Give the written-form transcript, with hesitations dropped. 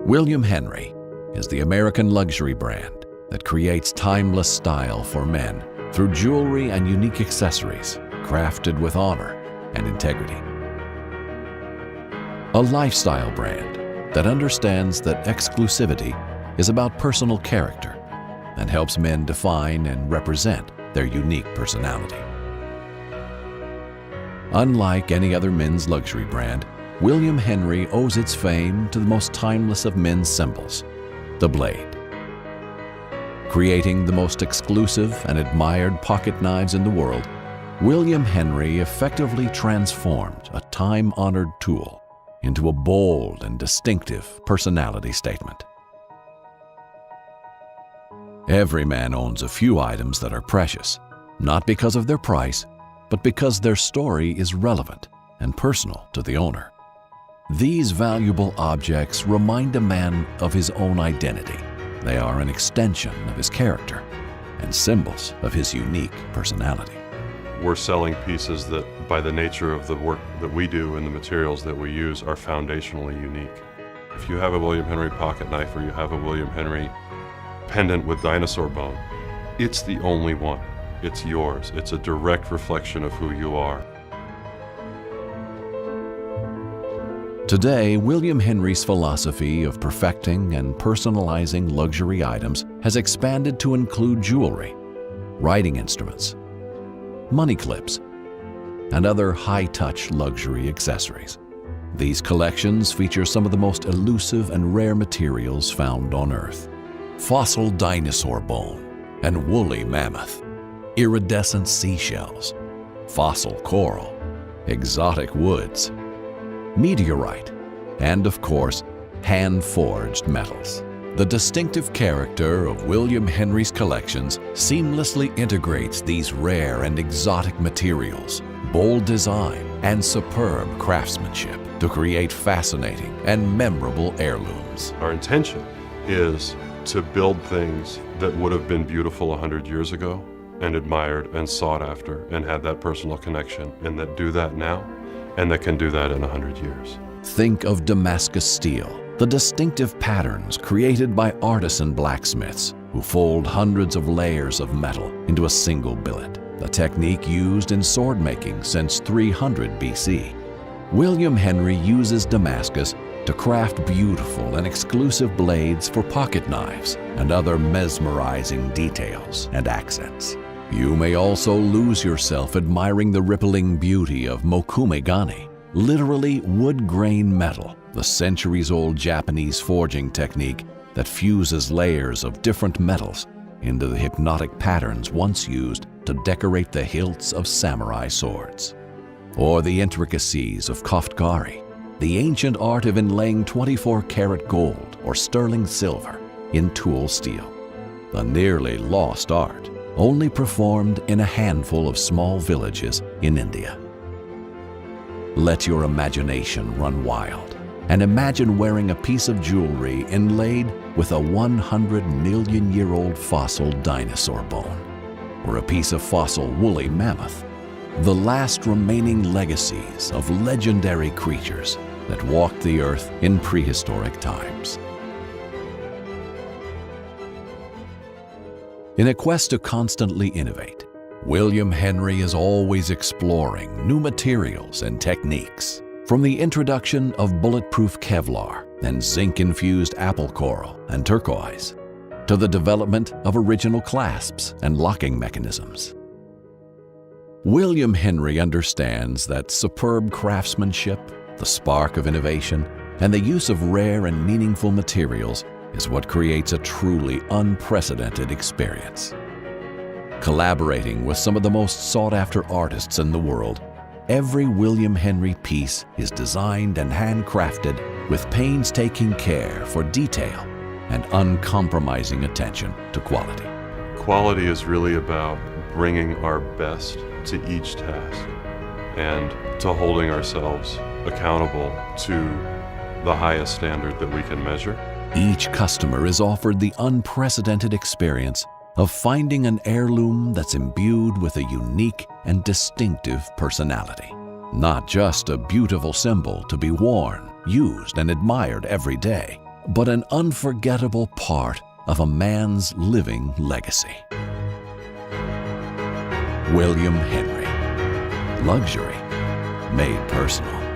William Henry is the American luxury brand that creates timeless style for men through jewelry and unique accessories crafted with honor and integrity. A lifestyle brand that understands that exclusivity is about personal character and helps men define and represent their unique personality. Unlike any other men's luxury brand, William Henry owes its fame to the most timeless of men's symbols, the blade. Creating the most exclusive and admired pocket knives in the world, William Henry effectively transformed a time-honored tool into a bold and distinctive personality statement. Every man owns a few items that are precious, not because of their price, but because their story is relevant and personal to the owner. These valuable objects remind a man of his own identity. They are an extension of his character and symbols of his unique personality. We're selling pieces that, by the nature of the work that we do and the materials that we use, are foundationally unique. If you have a William Henry pocket knife or you have a William Henry pendant with dinosaur bone, it's the only one. It's yours. It's a direct reflection of who you are. Today, William Henry's philosophy of perfecting and personalizing luxury items has expanded to include jewelry, writing instruments, money clips, and other high-touch luxury accessories. These collections feature some of the most elusive and rare materials found on Earth: fossil dinosaur bone and woolly mammoth, iridescent seashells, fossil coral, exotic woods, meteorite, and of course, hand-forged metals. The distinctive character of William Henry's collections seamlessly integrates these rare and exotic materials, bold design, and superb craftsmanship to create fascinating and memorable heirlooms. Our intention is to build things that would have been beautiful 100 years ago and admired and sought after and had that personal connection, and that do that now and that can do that in 100 years. Think of Damascus steel, the distinctive patterns created by artisan blacksmiths who fold hundreds of layers of metal into a single billet, a technique used in sword making since 300 BC. William Henry uses Damascus to craft beautiful and exclusive blades for pocket knives and other mesmerizing details and accents. You may also lose yourself admiring the rippling beauty of mokumegane, literally wood-grain metal, the centuries-old Japanese forging technique that fuses layers of different metals into the hypnotic patterns once used to decorate the hilts of samurai swords. Or the intricacies of koftgari, the ancient art of inlaying 24-karat gold or sterling silver in tool steel, a nearly lost art only performed in a handful of small villages in India. Let your imagination run wild and imagine wearing a piece of jewelry inlaid with a 100-million-year-old fossil dinosaur bone, or a piece of fossil woolly mammoth, the last remaining legacies of legendary creatures that walked the earth in prehistoric times. In a quest to constantly innovate, William Henry is always exploring new materials and techniques. From the introduction of bulletproof Kevlar and zinc-infused apple coral and turquoise, to the development of original clasps and locking mechanisms. William Henry understands that superb craftsmanship, the spark of innovation, and the use of rare and meaningful materials is what creates a truly unprecedented experience. Collaborating with some of the most sought-after artists in the world, every William Henry piece is designed and handcrafted with painstaking care for detail and uncompromising attention to quality. Quality is really about bringing our best to each task and to holding ourselves accountable to the highest standard that we can measure. Each customer is offered the unprecedented experience of finding an heirloom that's imbued with a unique and distinctive personality. Not just a beautiful symbol to be worn, used, and admired every day, but an unforgettable part of a man's living legacy. William Henry. Luxury made personal.